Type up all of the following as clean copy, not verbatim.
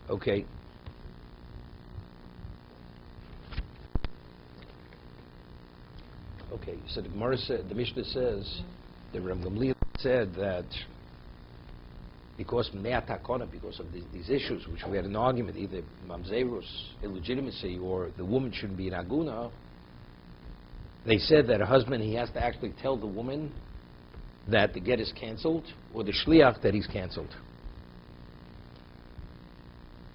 Okay. Okay, so the Gemara said, the Mishnah says, the Ram Gamliel said that because of these issues, which we had an argument, either mamzerus, illegitimacy, or the woman shouldn't be an aguna, they said that a husband, he has to actually tell the woman that the get is canceled, or the shliach that he's canceled.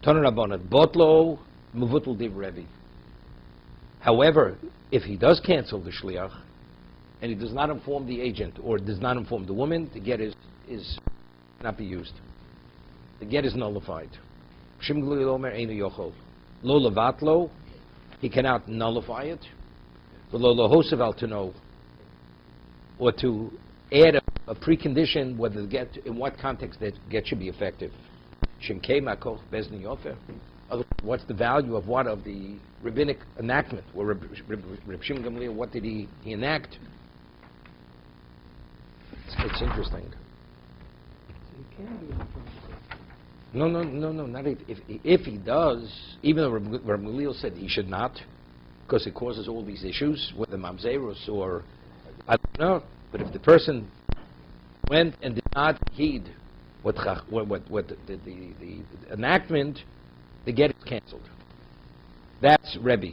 Tana Rabbanat, botlo muvutul div Rebbe. However, if he does cancel the shliach, and he does not inform the agent, or does not inform the woman, the get is not be used. The get is nullified. Lo levatlo, he cannot nullify it. Lo lohosav to know, or to add a precondition whether the get, in what context that get should be effective. What's the value of what of the rabbinic enactment? Or Reb Shimon Gamliel, what did he enact? It's interesting. No, not if he does, even though Reb Gamliel said he should not, because it causes all these issues, whether mamzerus or, I don't know, but if the person went and did not heed what the enactment, the get is canceled. That's Rebbe.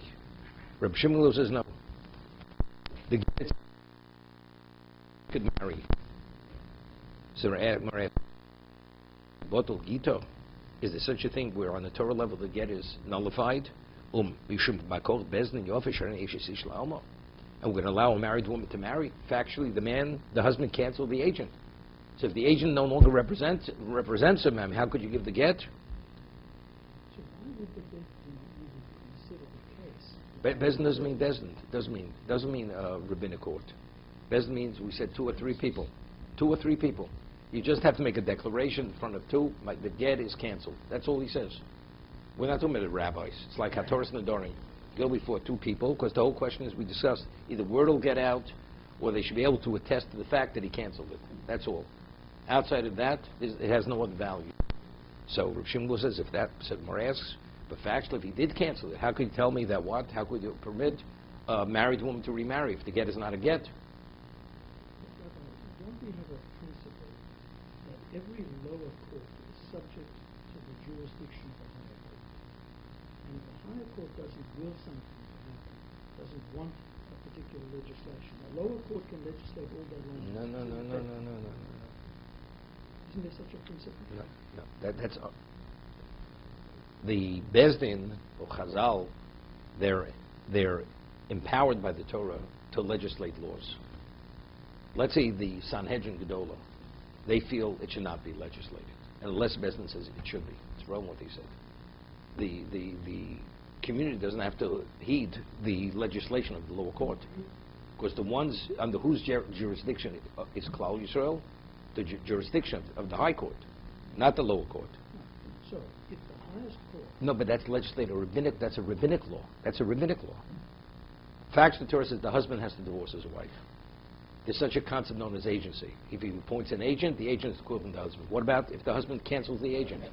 Reb Shimon says no. The get could marry. So Botol Gito, is there such a thing where on the Torah level the get is nullified? And we're going to allow a married woman to marry? Factually, the husband canceled the agent. So if the agent no longer represents him, how could you give the get? So why would the Beit Din even consider the case? Bezdin doesn't mean Bezdin. Doesn't mean rabbinic court. Bezdin means, we said 2 or 3 people. 2 or 3 people. You just have to make a declaration in front of 2. The get is canceled. That's all he says. We're not talking about the rabbis. It's like Hatoras Nadorim. Go before 2 people, because the whole question is, we discussed, either word will get out, or they should be able to attest to the fact that he canceled it. That's all. Outside of that, it has no other value. So Rav Shimon says, if that, so Mar asks, but factually, if he did cancel it, how could you tell me that what? How could you permit a married woman to remarry if the get is not a get? Don't we have a principle that every lower court is subject to the jurisdiction of the higher court? And if the higher court doesn't will something to happen, doesn't want a particular legislation, a lower court can legislate all day long. No. Isn't there such a principle? No. That's the Bezdin or Chazal. They're empowered by the Torah to legislate laws. Let's say the Sanhedrin Gedolah, they feel it should not be legislated, and unless Bezdin says it should be. It's wrong what they said. The community doesn't have to heed the legislation of the lower court, because the ones under whose jurisdiction is Klal Yisrael, the jurisdiction of the high court, not the lower court. So, if the highest court... No, but that's legislative, rabbinic, that's a rabbinic law. That's a rabbinic law. Facts, the Torah says the husband has to divorce his wife. There's such a concept known as agency. If he appoints an agent, the agent is equivalent to the husband. What about if the husband cancels the agent?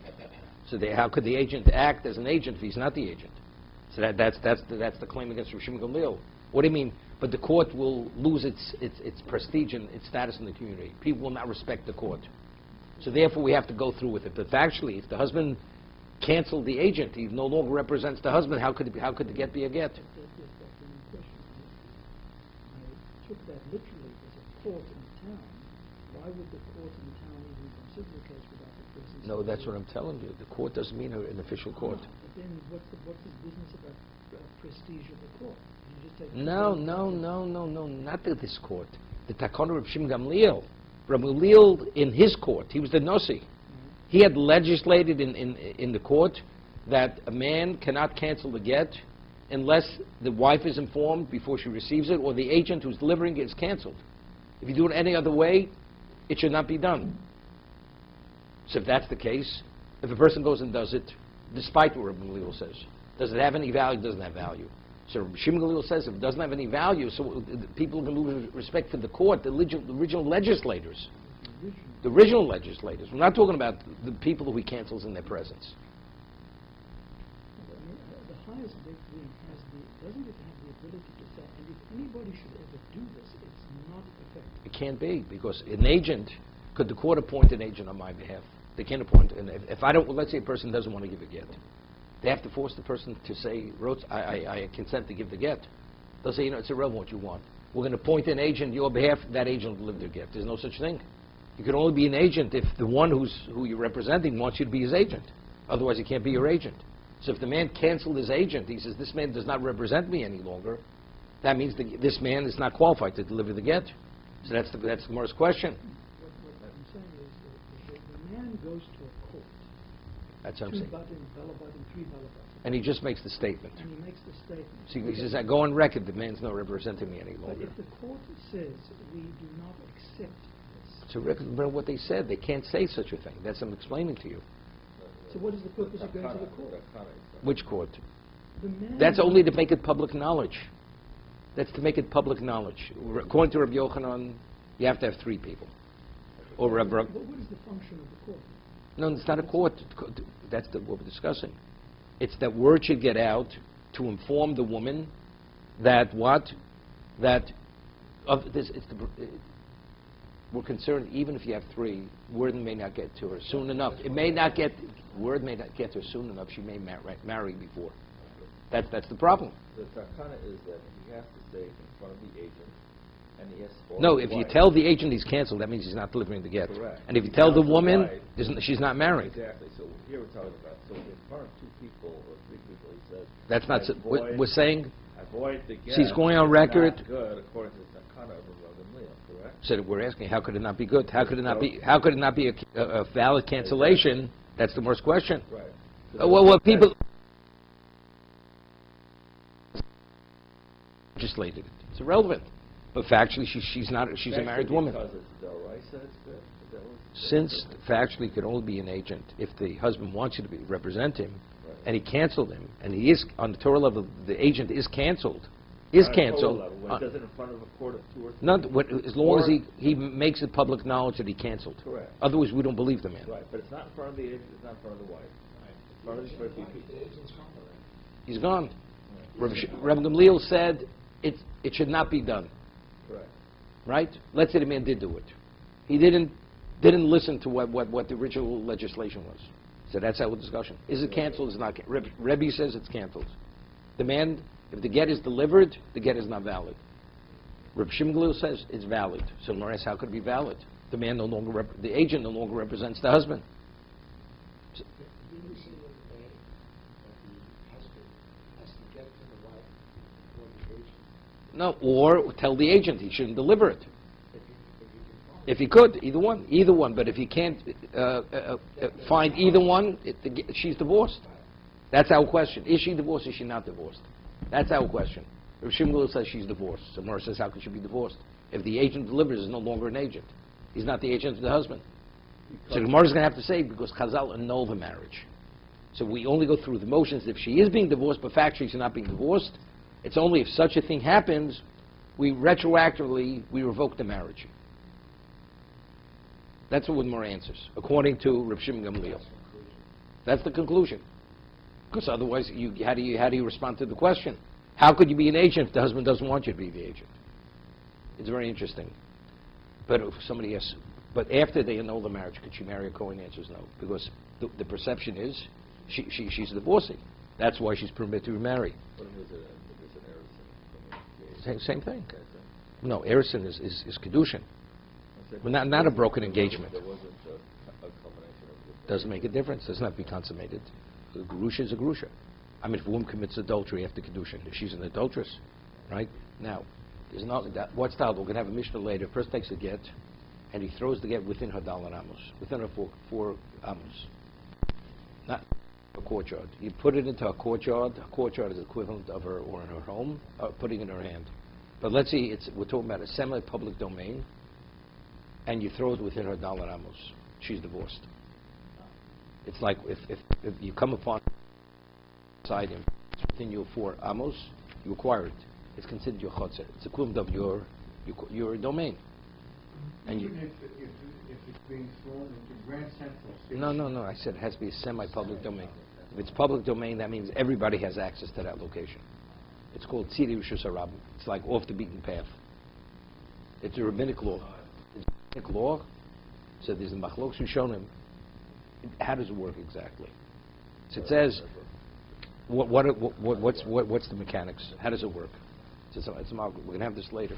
So how could the agent act as an agent if he's not the agent? So that's the claim against Rav Shimon Gamliel. What do you mean? But the court will lose its prestige and its status in the community. People will not respect the court. So therefore we have to go through with it. But factually, if the husband canceled the agent, he no longer represents the husband, how could the get be a get? That's the question. I took that literally as a court in the town. Why would the court in the town even consider the case without the presence? No, that's what I'm telling you. The court doesn't mean an official court. No, but then what's the business about prestige of the court? You just take No, not this court. The Takana of Shimon Gamliel. Rabbi Gamliel in his court, he was the Nasi. He had legislated in the court that a man cannot cancel the get unless the wife is informed before she receives it, or the agent who's delivering it is canceled. If you do it any other way, it should not be done. So if that's the case, if a person goes and does it, despite what Rabbi Gamliel says, does it have any value? It doesn't have value. So Rabbi Shimon Gamliel says if it doesn't have any value, so people can lose respect for the court, the original legislators. The original legislators. We're not talking about the people who he cancels in their presence. has doesn't it have the ability to say, and if anybody should ever do this, it's not effective? It can't be, because an agent, could the court appoint an agent on my behalf? They can't appoint, and if I don't, well, let's say a person doesn't want to give a get. They have to force the person to say, I consent to give the get. They'll say, it's irrelevant what you want. We're going to appoint an agent on your behalf, that agent will deliver the get. There's no such thing. You can only be an agent if the one who you're representing wants you to be his agent. Otherwise, he can't be your agent. So if the man canceled his agent, he says, this man does not represent me any longer, that means this man is not qualified to deliver the get. So that's the Gemara's question. What I'm saying is that the man goes to a court. That's what I'm saying. Three balabatim. And he just makes the statement. And he makes the statement. See, he says, I go on record, the man's not representing me any But longer. if the court says, we do not accept this, So remember what they said. They can't say such a thing. That's what I'm explaining to you. so what is the purpose of going to the court? Which court? The man That's only to make it public knowledge. That's to make it public knowledge. According to Rabbi Yochanan, you have to have 3 people. Or Rabbi... But what is the function of the court? No, it's not a court. That's what we're discussing. It's that word should get out to inform the woman that what? That of this. We're concerned, even if you have 3, word may not get to her soon enough. Word may not get to her soon enough. She may marry before. That's the problem. The takana is that he has to say in front of the agent, and he has to... No, if you tell the agent he's canceled, that means he's not delivering the get. Correct. And if you tell the woman, she's not married. Exactly. So here we're talking about, so in front of 2 people or 3 people, he says... That's not... We're saying... Avoid the get. She's going on record... Not good, according to the takana of the Leo, correct? So we're asking, how could it not be good? How could it not be a valid cancellation? That's the worst question. Right. Well, people... legislated it. It's irrelevant. But factually, she's a married woman. Because it's Del it's good. Since factually it could only be an agent if the husband wants you to represent him, right, and he canceled him, and he is, on the Torah level, the agent is canceled. Is canceled. When he does it in front of a court of 2 or 3. Not, as long as he makes it public knowledge that he canceled. Correct. Otherwise, we don't believe the man. Right, but it's not in front of the agent, it's not in front of the wife. Right. It's in front of the 3 people. He's gone. Rabbi Gamliel said it should not be done. Correct. Right? Let's say the man did do it. He didn't listen to what the original legislation was. So that's our discussion. Is it canceled? Is it not? Rebbe says it's canceled. The man, if the get is delivered, the get is not valid. Reb Shimon Gamliel says it's valid. So Mara asks, how could it be valid? The man no longer, the agent no longer represents the husband. So, no, or tell the agent he shouldn't deliver it. If he could, either one. But if he can't find either one, she's divorced. That's our question. Is she divorced? Is she not divorced? That's our question. Rav Shimon says she's divorced. So Mara says, how could she be divorced? If the agent delivers, is no longer an agent. He's not the agent of the husband. So the Gemara is going to have to say, because Chazal annul the marriage. So we only go through the motions if she is being divorced, but factually she's not being divorced. It's only if such a thing happens, we revoke the marriage. That's what Gemara answers, according to Rav Shimon Gamliel. That's the conclusion. Because otherwise, how do you respond to the question? How could you be an agent if the husband doesn't want you to be the agent? It's very interesting. But if somebody asks, but after they annul the marriage, could she marry a Kohen? The answer is no, because the perception is she's divorcing. That's why she's permitted to remarry. But if it's an Same thing. No, Erison is Kedushin. But not a broken engagement. There wasn't a combination of... Doesn't make a difference. Does not be consummated. A Gerusha is a Gerusha. I mean, if a woman commits adultery after Kedushin, she's an adulteress, right? Now, there's not what's the We're going to have a Mishnah later. First takes a get, and he throws the get within her Dalan Amos, within her four Amos. Not a courtyard. You put it into a courtyard. A courtyard is equivalent of her, or in her home, putting it in her hand. But let's see, we're talking about a semi-public domain, and you throw it within her Dalan Amos. She's divorced. It's like if you come upon inside him, it's within your 4 Amos, you acquire it. It's considered your chotzer. It's equivalent of your domain. And Even if it's being thrown into Grand Central Station. No. I said it has to be a semi-public domain. If it's public domain, that means everybody has access to that location. It's called Tziri Rishus HaRabim. It's like off the beaten path. It's a rabbinic law. It's a rabbinic law. So there's a machlokes Rishonim. How does it work exactly? So it says, what's the mechanics? How does it work? We're going to have this later.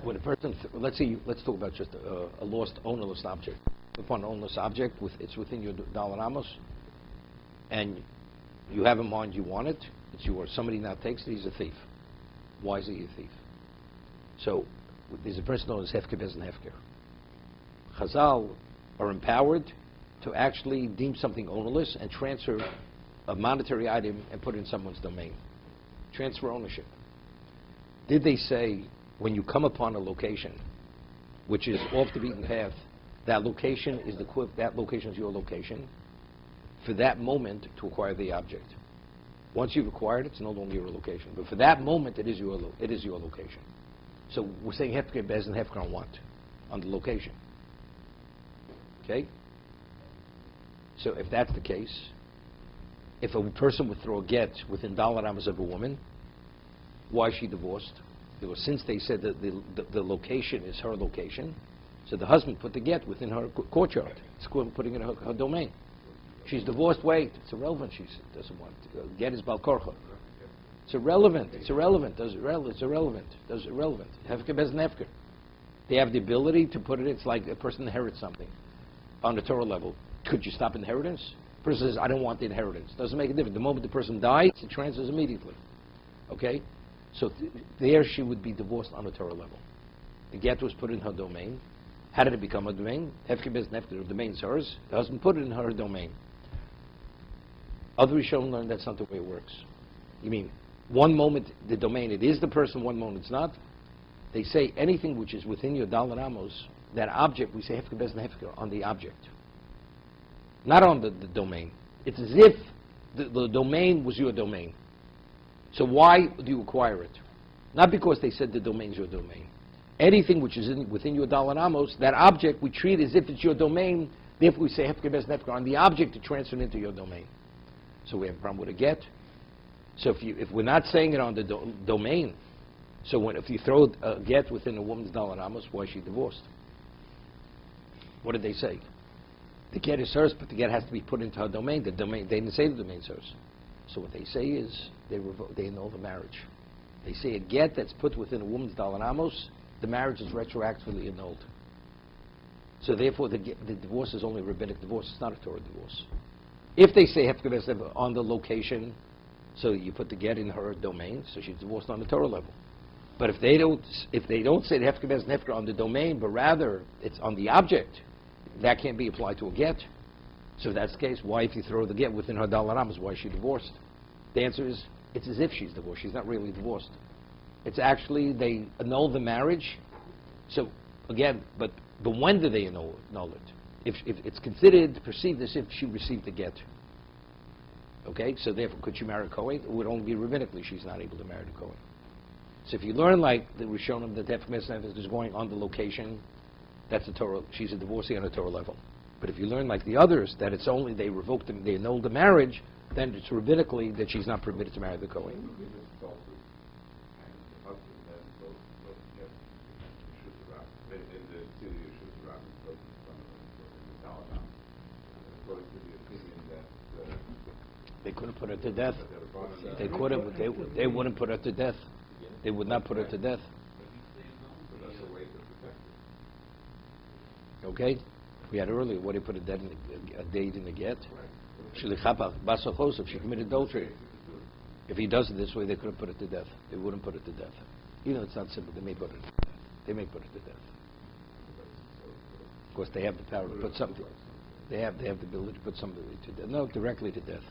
When a person, let's talk about just a lost, ownerless object. Upon an ownerless object, it's within your dollar amos, and you have in mind you want it, it's yours. Somebody now takes it, he's a thief. Why is he a thief? So there's a person known as Hefker Bez and Hefker. Chazal are empowered to actually deem something ownerless and transfer a monetary item and put it in someone's domain. Transfer ownership. Did they say when you come upon a location which is off the beaten path, that location is your location for that moment to acquire the object? Once you've acquired it, it's no longer your location. But for that moment, it is your location. So we're saying Hefker Bez and Hefker on what? On the location. Okay? So if that's the case, if a person would throw a get within dollar amos of a woman, why is she divorced? Because since they said that the location is her location, so the husband put the get within her courtyard. It's putting it in her domain. She's divorced. Wait, it's irrelevant. She doesn't want to get his balkorcha. It's irrelevant. It's irrelevant. It's irrelevant. It's irrelevant. Hefker Bez Nefker. They have the ability to put it. It's like a person inherits something on the Torah level. Could you stop inheritance? The person says, I don't want the inheritance. Doesn't make a difference. The moment the person dies, it transfers immediately. Okay? So there she would be divorced on a Torah level. The get was put in her domain. How did it become a domain? Hefker Bez Nefker, the domain is hers. The husband put it in her domain. Other Rishonim learned that's not the way it works. You mean, one moment the domain, it is the person, one moment it's not? They say anything which is within your dollar amos, that object, we say Hefker Bez Nefker on the object. Not on the domain. It's as if the domain was your domain. So why do you acquire it? Not because they said the domain is your domain. Anything which is within your dollar amos, that object we treat as if it's your domain. Therefore we say Hefker Bez Nefker on the object to transfer it into your domain. So we have a problem with a get. So if we're not saying it on the domain, so if you throw a get within a woman's dollar amos, why is she divorced? What did they say? The get is hers, but the get has to be put into her domain. The domain, they didn't say the domain is hers. So what they say is they annul the marriage. They say a get that's put within a woman's dollar amos, the marriage is retroactively annulled. So therefore the divorce is only a rabbinic divorce. It's not a Torah divorce. If they say Hefker Bez Nefker on the location, so you put the get in her domain, so she's divorced on the Torah level. But if they don't say the Hefker Bez Nefker on the domain, but rather it's on the object, that can't be applied to a get. So if that's the case, why, if you throw the get within her dollar amos, why is she divorced? The answer is, it's as if she's divorced. She's not really divorced. It's actually, they annul the marriage. So again, but when do they annul it? If it's considered, perceived as if she received the get. Okay, so therefore, could she marry a Kohen? It would only be rabbinically she's not able to marry the Kohen. So if you learn like the Rishonim, that Hefker Bez Nefker is going on the location, that's a Torah. She's a divorcee on a Torah level. But if you learn like the others, that it's only they revoked them, they annulled the marriage, then it's rabbinically that she's not permitted to marry the Kohen. They couldn't put her to death. They couldn't. They wouldn't put her to death. They would not put her to death. Okay, we had earlier. What, they put a date in the get? If she committed adultery, if he does it this way, they couldn't put it to death. They wouldn't put it to death. You know, it's not simple. They may put it. They may put it to death. Of course, they have the power to put something. They have the ability to put somebody to death. No, directly to death.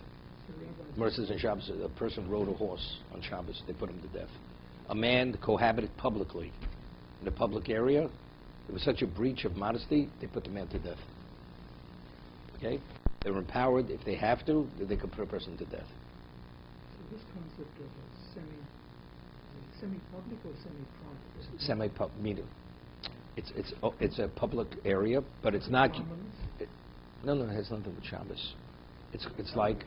Mercies and Shabbos, a person rode a horse on Shabbos. They put him to death. A man cohabited publicly in a public area. It was such a breach of modesty, they put the man to death. Okay? They're empowered, if they have to, they could put a person to death. So this concept of a semi-public or semi-private? Semi-public, meaning it's a public area, but it's not. No, it has nothing with Shabbos. It's like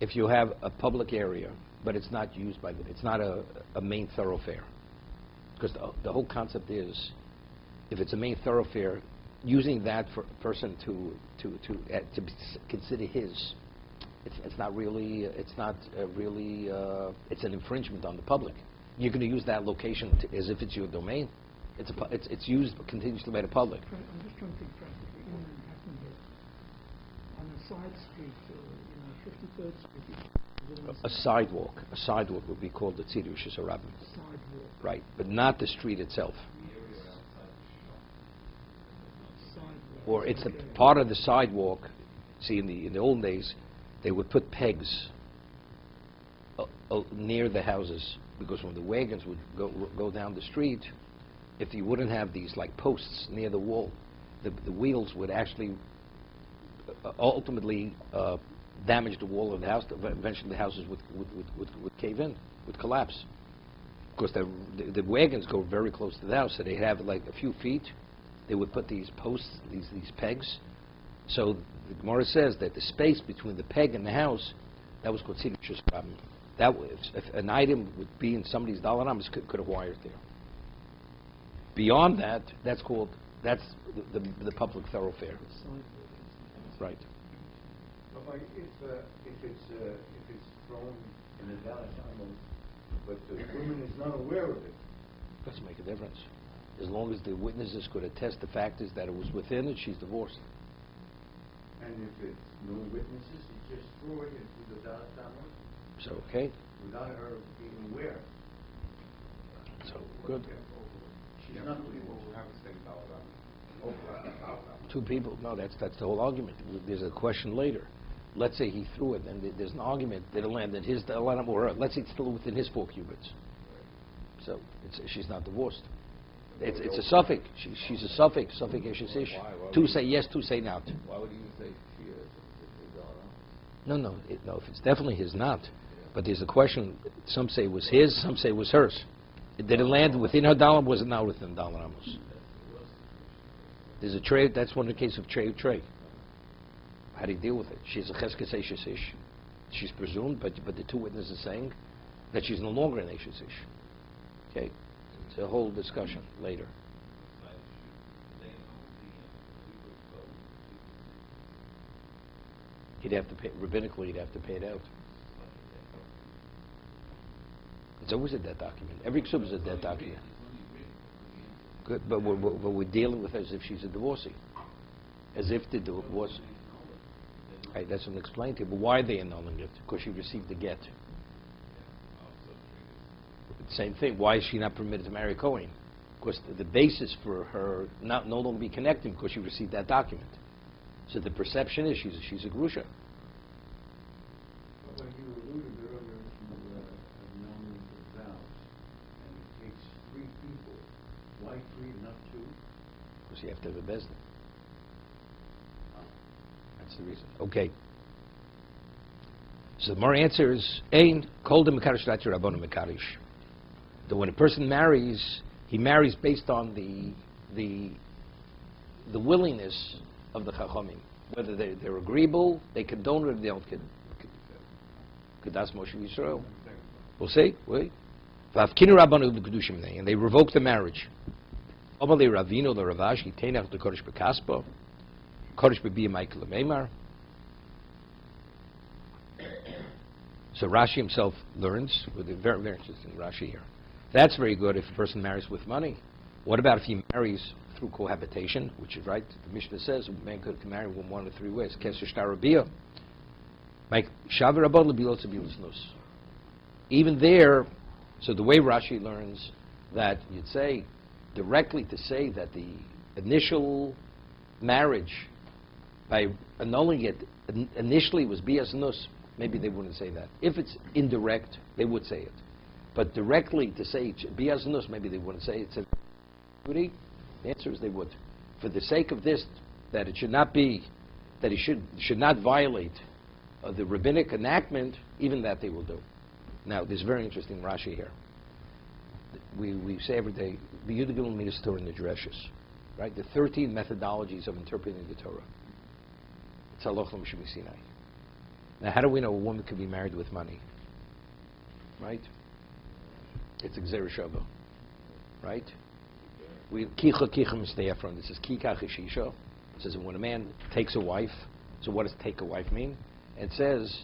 if you have a public area, but it's not used by it's not a main thoroughfare. Because the whole concept is, if it's a main thoroughfare, using that for a person to consider his, it's not really it's an infringement on the public. You're going to use that location as if it's your domain. It's used continuously by the public. I'm just trying to think practically. In Manhattan here, on a side street, 53rd Street. A sidewalk would be called the Tzidur Shisarabim. Sidewalk. Right, but not the street itself. Sidewalk. Or it's a part of the sidewalk. See, in the old days, they would put pegs near the houses, because when the wagons would go down the street, if you wouldn't have these like posts near the wall, the wheels would actually ultimately damage the wall of the house. Eventually, the houses would cave in, would collapse. Because the wagons go very close to the house, so they have like a few feet. They would put these posts, these pegs. So the Gemara says that the space between the peg and the house, that was called Tzidur Shisarabim. That if an item would be in somebody's dollar numbers, could have wired there. Beyond that, that's the public thoroughfare. Right. But like if it's thrown in a Dallas Island, but the woman is not aware of it. Doesn't make a difference. As long as the witnesses could attest the fact is that it was within it, she's divorced. And if it's no witnesses, you just throw it into the Dallas Island So okay. without her being aware. So good. She's not people who have the same dollar. Two people. No, that's the whole argument. There's a question later. Let's say he threw it, and there's an argument that it landed his dollar or her. Let's say it's still within his 4 cubits. So she's not divorced. It's a suffix. She's a suffix. Suffix ish. Two say yes, two say not. Why would you say she is? No. If it's definitely his, not. But there's a question. Some say it was his. Some say it was hers. Did it land within her dollar? Was it not within dollar amos? There's a trade. That's one of the cases of trade. How do you deal with it? She's a cheskes eishes ish. She's presumed, but the two witnesses are saying that she's no longer an eishes ish. Okay, it's a whole discussion later. He'd have to pay rabbinically. He'd have to pay it out. It's always a debt document. Every ksub is a debt document. Good, but we're dealing with her as if she's a divorcee, as if the divorce. Right, that's what I'm explaining to you. But why are they annulling it? Because she received the get. Same thing. Why is she not permitted to marry a Kohen? Because the basis for her no longer be connected because she received that document. So the perception is she's a grusha. But like you alluded earlier to annulment of vows, and it takes 3 people. Why 3 and not 2? Because you have to have a bezdin. That's the reason. Okay. So the more answer is Ein kol de mekarish rati rabbanon mekarish. That when a person marries, he marries based on the willingness of the chachamim, whether they're agreeable, they condone it, or they don't kedas Moshe Yisrael. We'll see. Wait. V'avkinu rabbanu b'kedushim, and they revoke the marriage. Amalei Ravino the Ravash yitenach the kodesh b'kaspa. Kodesh b'biyah Michael Meimar. So Rashi himself learns with a very, very interesting Rashi here. That's very good if a person marries with money. What about if he marries through cohabitation, which is right? The Mishnah says a man could marry in 1 of 3 ways. Keser shtarabiyah. Like shavar abod lebilot zebilusnus. Even there, so the way Rashi learns that you'd say directly to say that the initial marriage, by annulling it, initially was bias nus, maybe they wouldn't say that. If it's indirect, they would say it. But directly to say bias nus, maybe they wouldn't say it. The answer is they would. For the sake of this, that it should not be, that he should not violate the rabbinic enactment, even that they will do. Now, there's very interesting Rashi here. We say every day, the Yudagil Midas Torah in the Dreshes, right? The 13 methodologies of interpreting the Torah. It's Halach L'Moshe Sinai. Now, how do we know a woman could be married with money? Right? It's Gzera Shava. Right? Kicha misteyafron. This is Kika Chishisha. It says when a man takes a wife, so what does take a wife mean? It says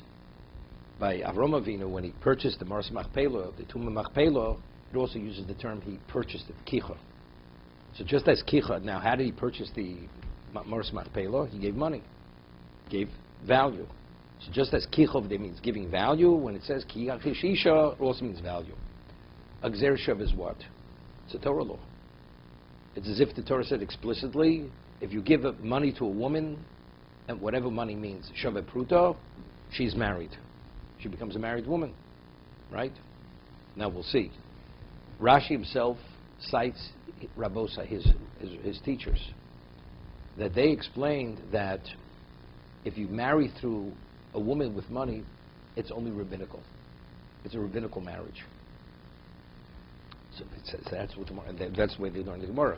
by Avram Avinu, when he purchased the Maras Machpelah, the Tumah Machpelah, it also uses the term he purchased it, Kicha. So just as Kicha, now how did he purchase the Maras Machpelah? He gave money, gave value. So just as Kicha means giving value, when it says Kicha Chishisha, it also means value. A Gzera Shava is what? It's a Torah law. It's as if the Torah said explicitly, if you give money to a woman, and whatever money means, Shava Pruto, she's married. She becomes a married woman, right? Now we'll see. Rashi himself cites Rabosa, his teachers, that they explained that if you marry through a woman with money, it's only rabbinical. It's a rabbinical marriage. So it says that's the way they learn the Gemara.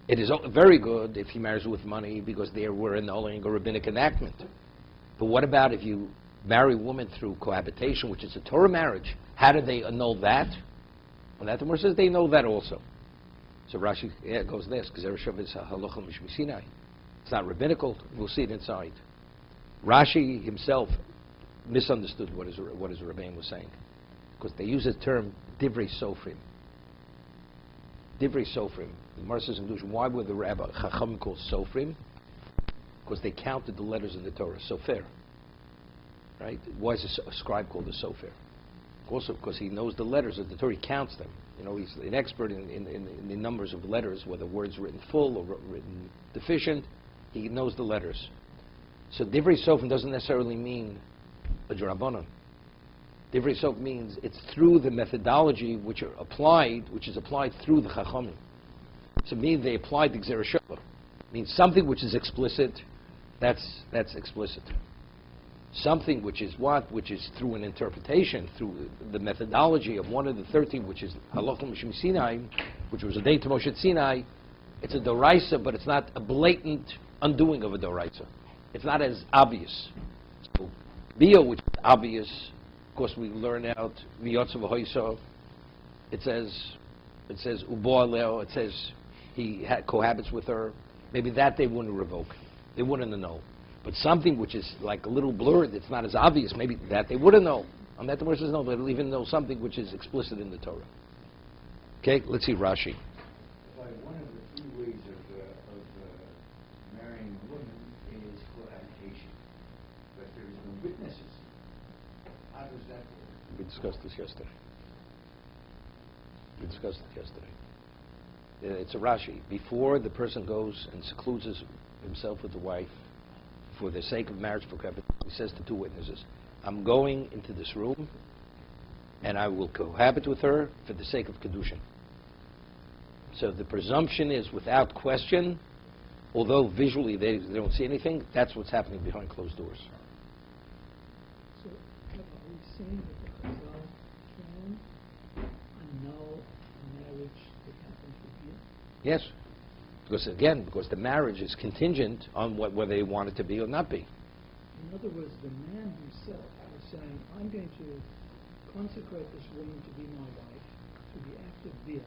It is very good if he marries with money because they were annulling a rabbinic enactment. But what about if you marry a woman through cohabitation, which is a Torah marriage? How do they annul that? Well, that the Gemara says they know that also. So Rashi goes this, because Gzera Shava is halacha mishmisinai. It's not rabbinical. We'll see it inside. Rashi himself misunderstood what his Rebbein was saying, because they use the term divrei sofrim. Divrei sofrim. The Gemara says in Lush, why were the Rabbi Chacham called sofrim? Because they counted the letters of the Torah. Sofer. Right? Why is a scribe called a sofer? Also because he knows the letters of the Torah. He counts them. You know, he's an expert in the numbers of letters, whether words written full or written deficient. He knows the letters. So divrei sofrim doesn't necessarily mean a drabanan. Divrei sofrim means it's through the methodology which is applied through the Chachamim. So means they applied the Gzera Shava. Means something which is explicit, that's explicit. Something which is what? Which is through an interpretation, through the methodology of one of the 13, which is Halacha Mishum Sinai, which was ordained to Moshe Sinai. It's a Doraisa, but it's not a blatant undoing of a Doraisa. It's not as obvious. So, Bia, which is obvious, of course we learn out V'yotzav V'hoiso. It says Ubo Aleo. It says he cohabits with her. Maybe that they wouldn't revoke. They wouldn't know. But something which is like a little blurred, it's not as obvious, maybe that they wouldn't know. On that the Gemara says no, they'll even know something which is explicit in the Torah. Okay, let's see Rashi. One of the few ways of marrying a woman is cohabitation. But there is no witnesses. How does that work? We discussed this yesterday. It's a Rashi. Before the person goes and secludes himself with the wife, for the sake of marriage for cohabitation, he says to two witnesses, I'm going into this room and I will cohabit with her for the sake of Kedushin. So the presumption is without question, although visually they don't see anything, that's what's happening behind closed doors. So, are we saying that the Chazal can annul a marriage that happened for you? Yes. Because the marriage is contingent on whether they want it to be or not be. In other words, the man himself is saying, I'm going to consecrate this woman to be my wife, to the act of Bia,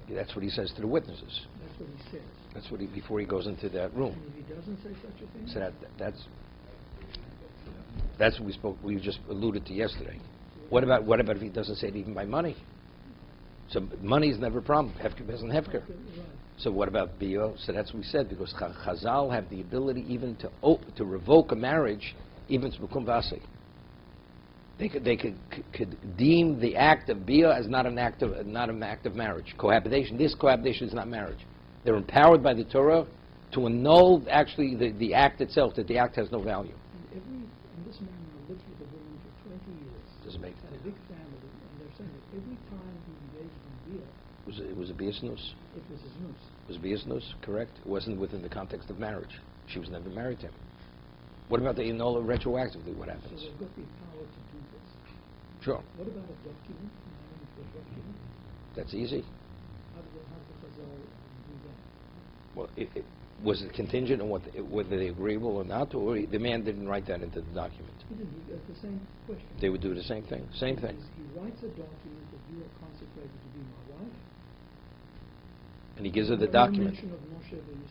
that's what he says to the witnesses. That's what he says. That's what before he goes into that room. And if he doesn't say such a thing? So that's what we just alluded to yesterday. What about if he doesn't say it even by money? So money is never a problem. Hefker doesn't hefker. Right. So what about bio? So that's what we said, because Chazal have the ability even to revoke a marriage, even to Bukum Vasi. They could deem the act of bia as not an act of marriage. Cohabitation. This cohabitation is not marriage. They're empowered by the Torah to annul actually the act itself, that the act has no value. And this man lived with a woman for 20 years. Doesn't make had a big family, and they're saying that every time he engaged in bia, it was a biasnus. it was his noose. It was biasnus, correct? It wasn't within the context of marriage. She was never married to him. What about they annul it retroactively? What happens? So they've got the power to do this. Sure. What about a document? Marrying for a document? That's easy. How does the Chazal do that? Well, Was it contingent on whether they agreeable or not, or the man didn't write that into the document? He didn't. He got the same question. They would do the same thing. Same thing. He writes a document that you are consecrated to be my wife. And he gives her the No document. mention of Moshe ben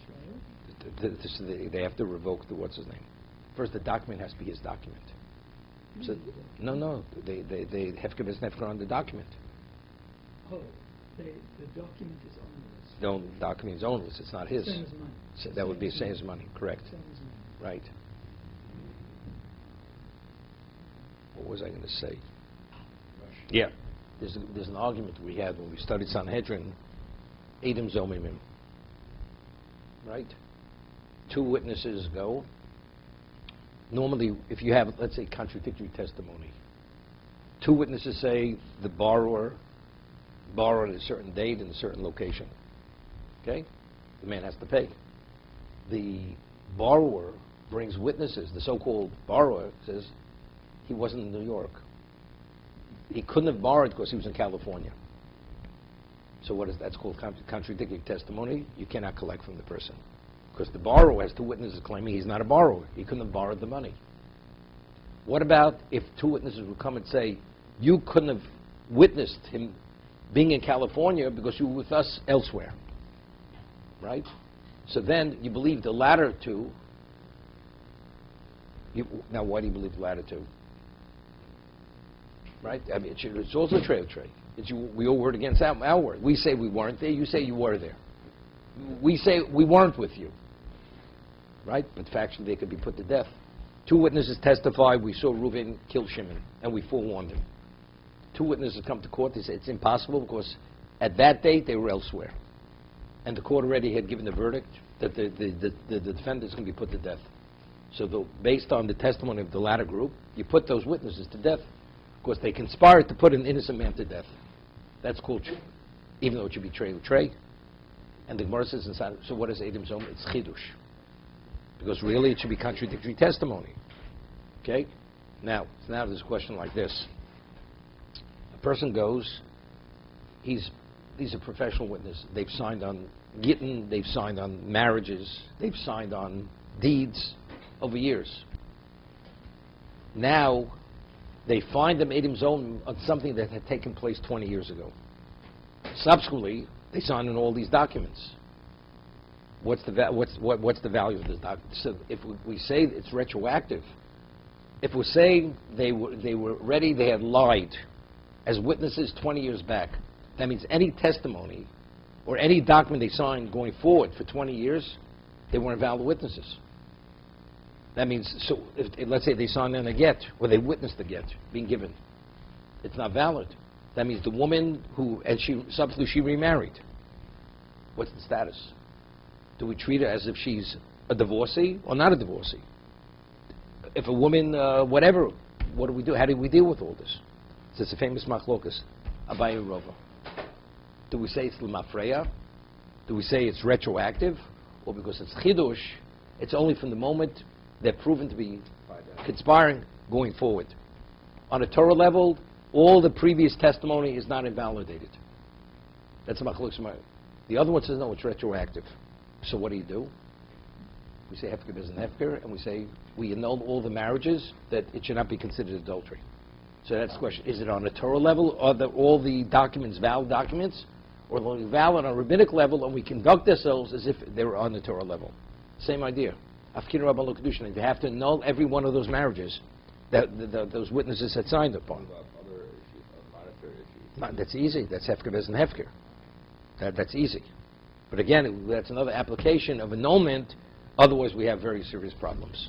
Israel. They have to revoke the what's his name. First, the document has to be his document. So, no, they hefker is hefker on the document. Oh, the document is onerous. The document is onerous. It's not his. Same as money. So that would be the same as money. Correct. Same as money. Right. What was I going to say? Yeah. There's an argument we had when we studied Sanhedrin. Edom Zomimim. Right? Two witnesses go. Normally, if you have, let's say, contradictory testimony, two witnesses say the borrower borrowed at a certain date in a certain location. Okay? The man has to pay. The borrower brings witnesses. The so-called borrower says he wasn't in New York. He couldn't have borrowed because he was in California. So what is that's called contradictory testimony? You cannot collect from the person. Because the borrower has two witnesses claiming he's not a borrower. He couldn't have borrowed the money. What about if two witnesses would come and say, you couldn't have witnessed him being in California because you were with us elsewhere? Right? So then you believe the latter two. Now, why do you believe the latter two? Right? I mean, it's also trey of trey. We all word against our word. We say we weren't there. You say you were there. We say we weren't with you. Right? But factually, they could be put to death. Two witnesses testify, we saw Reuven kill Shimon, and we forewarned him. Two witnesses come to court, they say it's impossible because at that date they were elsewhere. And the court already had given the verdict that the defendant is going to be put to death. So based on the testimony of the latter group, you put those witnesses to death because they conspired to put an innocent man to death. That's called, even though it should be trey with trey. And the Gemara says inside, so what is Edom Zom? It's chidush. Because really it should be contradictory testimony. Okay? Now there's a question like this. A person goes, these are professional witnesses. They've signed on Gitin, they've signed on marriages, they've signed on deeds over years. Now, they find them Edom Zom on something that had taken place 20 years ago. Subsequently, they signed on all these documents. What's the value of this document? So if we say it's retroactive, if we're saying they were ready, they had lied as witnesses 20 years back, that means any testimony or any document they signed going forward for 20 years, they weren't valid witnesses. That means, so let's say they signed on a get, or they witnessed the get being given. It's not valid. That means the woman subsequently she remarried. What's the status? Do we treat her as if she's a divorcee or not a divorcee? If a woman, whatever, what do we do? How do we deal with all this? So it's a famous machlokas, Abaye and Rova. Do we say it's l'mafreya? Do we say it's retroactive? Or because it's chidush, it's only from the moment they're proven to be conspiring going forward. On a Torah level, all the previous testimony is not invalidated. That's a machlokas. The other one says, no, it's retroactive. So what do? We say hefker is an hefker, and we say we annul all the marriages, that it should not be considered adultery. So that's the question. Is it on a Torah level? Are all the documents valid documents? Or are they valid on a rabbinic level, and we conduct ourselves as if they were on the Torah level? Same idea. Afkin Rabban Lo Kedushin. They have to annul every one of those marriages that those witnesses had signed upon. What about other issues, monetary issues? That's easy. That's hefker bez and hefker. That's easy. But again, that's another application of annulment. Otherwise, we have very serious problems.